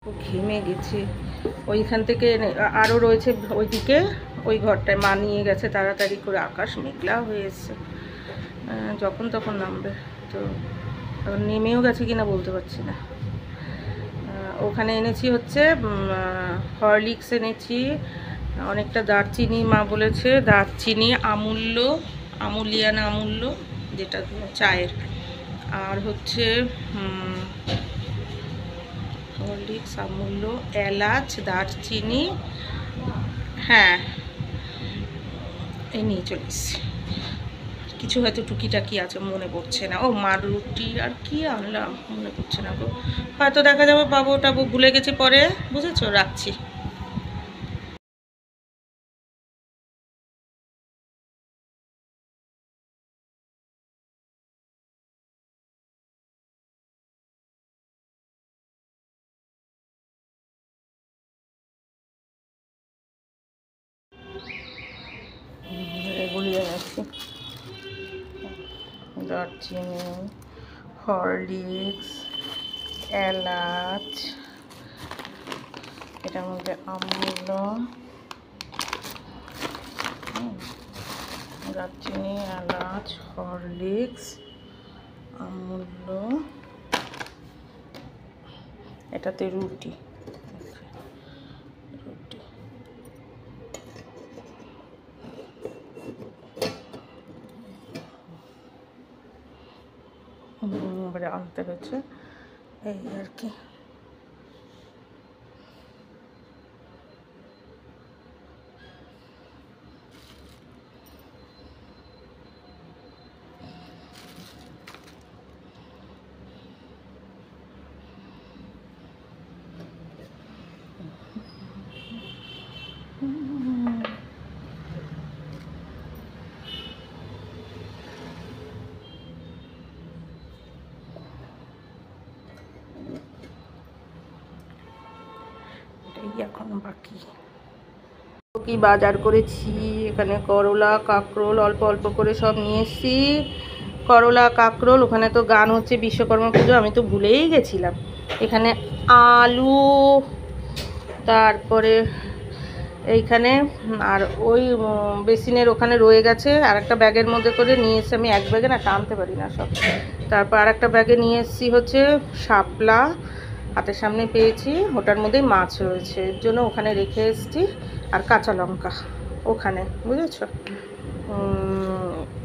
ঘেমে গেছি। ওইখান থেকে আরও রয়েছে ওইদিকে, ওই ঘরটায় মা নিয়ে গেছে তাড়াতাড়ি করে। আকাশ মেঘলা হয়ে এসছে, যখন তখন নামবে। তো নেমেও গেছে কিনা বলতে পারছি না। ওখানে এনেছি হচ্ছে হরলিক্স এনেছি, অনেকটা দারচিনি, মা বলেছে দারচিনি, আমূল্য, আমুলিয়া না আমূল্য যেটা চায়ের, আর হচ্ছে হরলিক্স, আমূল্য, এলাচ, দারচিনি, হ্যাঁ এই নিয়ে চলে এসেছি। কিছু হয়তো টুকিটাকি আছে, মনে পড়ছে না। ও মার রুটি আর কি আনলাম মনে পড়ছে না গো, হয়তো দেখা যাবে পাবো টাবো, ভুলে গেছি পরে, বুঝেছো। রাখছি। গুলিয়ে যাচ্ছি। দারচিনি, হরলিক্স, এলাচ, এটার মধ্যে আমূল্য, দারচিনি, এলাচ, হরলিক্স, আমূল্য, এটাতে রুটি, এবারে আনতে হয়েছে, এই আর কি। এখন বাকি কি বাজার করেছি, এখানে করলা কাঁকরোল অল্প অল্প করে সব নিয়ে এসেছি। করলা কাঁকরোল, ওখানে তো গান হচ্ছে বিশ্বকর্মা পুজো, আমি তো ভুলেই গেছিলাম। এখানে আলু, তারপরে এইখানে, আর ওই বেসিনের ওখানে রয়ে গেছে, আর একটা ব্যাগের মধ্যে করে নিয়ে এসেছি। আমি এক ব্যাগে না টানতে পারি না সব। তারপর আর একটা ব্যাগে নিয়ে এসেছি হচ্ছে শাপলা, হাতের সামনে পেয়েছি, ওটার মধ্যেই মাছ রয়েছে, এর জন্য ওখানে রেখে এসেছি। আর কাঁচা লঙ্কা ওখানে, বুঝেছ,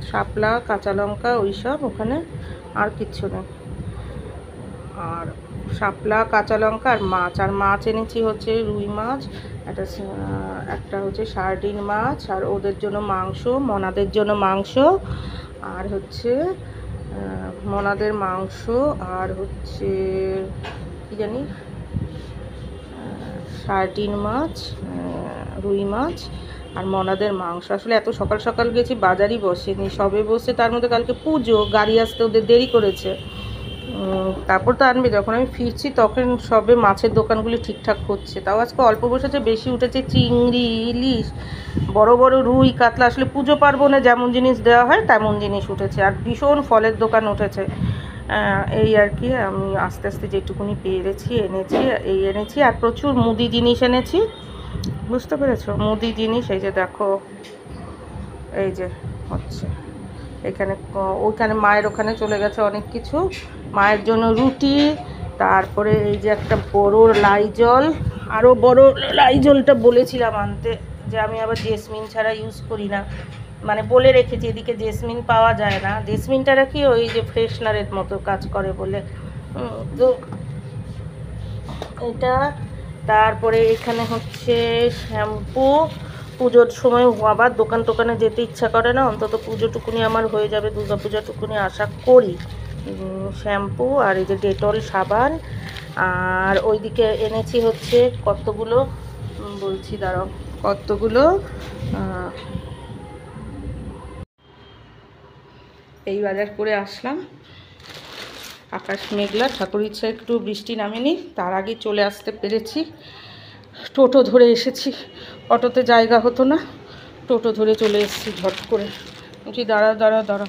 শাপলা, কাঁচা লঙ্কা ওই সব ওখানে, আর কিচ্ছু নেই। আর শাপলা, কাঁচা লঙ্কা আর মাছ, আর মাছ এনেছি হচ্ছে রুই মাছ, একটা হচ্ছে সার্ডিন মাছ, আর ওদের জন্য মাংস, মনাদের জন্য মাংস, আর হচ্ছে মনাদের মাংস, আর হচ্ছে কি জানি সার্ডিন মাছ, রুই মাছ, আর মনাদের মাংস। আসলে এত সকাল সকাল গেছি, বাজারই বসেনি, সবে বসে, তার মধ্যে কালকে পুজো, গাড়ি আসতে ওদের দেরি করেছে। তারপর তো আনবে, যখন আমি ফিরছি তখন সবে মাছের দোকানগুলি ঠিকঠাক হচ্ছে। তাও আজকে অল্প বসেছে, বেশি উঠেছে চিংড়ি, ইলিশ, বড় বড় রুই, কাতলা। আসলে পুজো পার্বণে যেমন জিনিস দেওয়া হয় তেমন জিনিস উঠেছে, আর ভীষণ ফলের দোকান উঠেছে। এই আর কি, আমি আস্তে আস্তে যেটুকুনি পেরেছি এনেছি, এই এনেছি। আর প্রচুর মুদি জিনিস এনেছি, বুঝতে পেরেছো, মুদি জিনিস। এই যে দেখো, এই যে হচ্ছে এখানে, ওইখানে মায়ের ওখানে চলে গেছে অনেক কিছু, মায়ের জন্য রুটি, তারপরে এই যে একটা বড় লাইজল, আরও বড় লাইজলটা বলেছিলাম আনতে, যে আমি আবার জেসমিন ছাড়া ইউজ করি না, মানে বলে রেখেছি এদিকে জেসমিন পাওয়া যায় না, জেসমিনটা রাখি ওই যে ফ্রেশনারের মতো কাজ করে বলে, তো এটা। তারপরে এখানে হচ্ছে শ্যাম্পু, পুজোর সময় আবার দোকান টোকানে যেতে ইচ্ছা করে না, অন্তত পুজোটুকুনি আমার হয়ে যাবে, দুর্গা পূজাটুকুনি আশা করি। শ্যাম্পু, আর এই যে ডেটল সাবান, আর ওইদিকে এনেছি হচ্ছে কতগুলো, বলছি দাঁড়াও, কতগুলো, এই বাজার করে আসলাম। আকাশ মেঘলা, ঠাকুর ইচ্ছা একটু বৃষ্টি নামেনি, তার আগে চলে আসতে পেরেছি। টোটো ধরে এসেছি, অটোতে জায়গা হতো না, টোটো ধরে চলে এসেছি ঝট করে। বলছি দাঁড়া দাঁড়া দাঁড়া,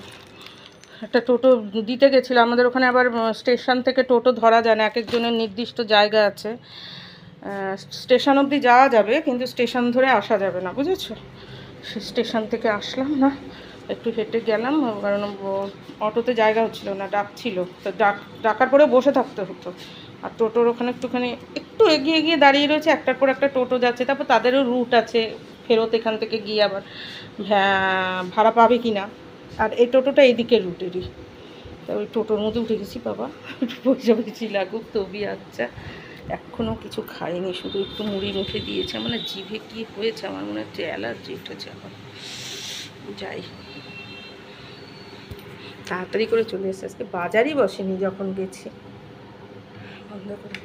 একটা টোটো দিতে গেছিলো আমাদের ওখানে, আবার স্টেশন থেকে টোটো ধরা যায় না, এক একজনের নির্দিষ্ট জায়গা আছে। স্টেশন অবধি যাওয়া যাবে কিন্তু স্টেশন ধরে আসা যাবে না, বুঝেছো? স্টেশন থেকে আসলাম না, একটু হেঁটে গেলাম, কারণ অটোতে জায়গা হচ্ছিলো না, ডাকছিল, তো ডাকার পরে বসে থাকতে হতো। আর টোটোর ওখানে একটু এগিয়ে গিয়ে দাঁড়িয়ে রয়েছে, একটার পর একটা টোটো যাচ্ছে, তারপর তাদেরও রুট আছে ফেরত, এখান থেকে গিয়ে আবার ভাড়া পাবে কি না। আর এই টোটোটা এইদিকে রুটেরই, তা ওই টোটোর মধ্যে উঠে গেছি, বাবা পয়সা বেশি লাগুক তবি। আচ্ছা, এখনও কিছু খাইনি, শুধু একটু মুড়ি মুখে দিয়েছে, মানে জিভে কী হয়েছে আমার মনে হচ্ছে অ্যালার্জি উঠেছে এখন। যাই, তাড়াতাড়ি করে চলে এসেছে, আজকে বাজারই বসেনি যখন গেছি। বন্ধ করে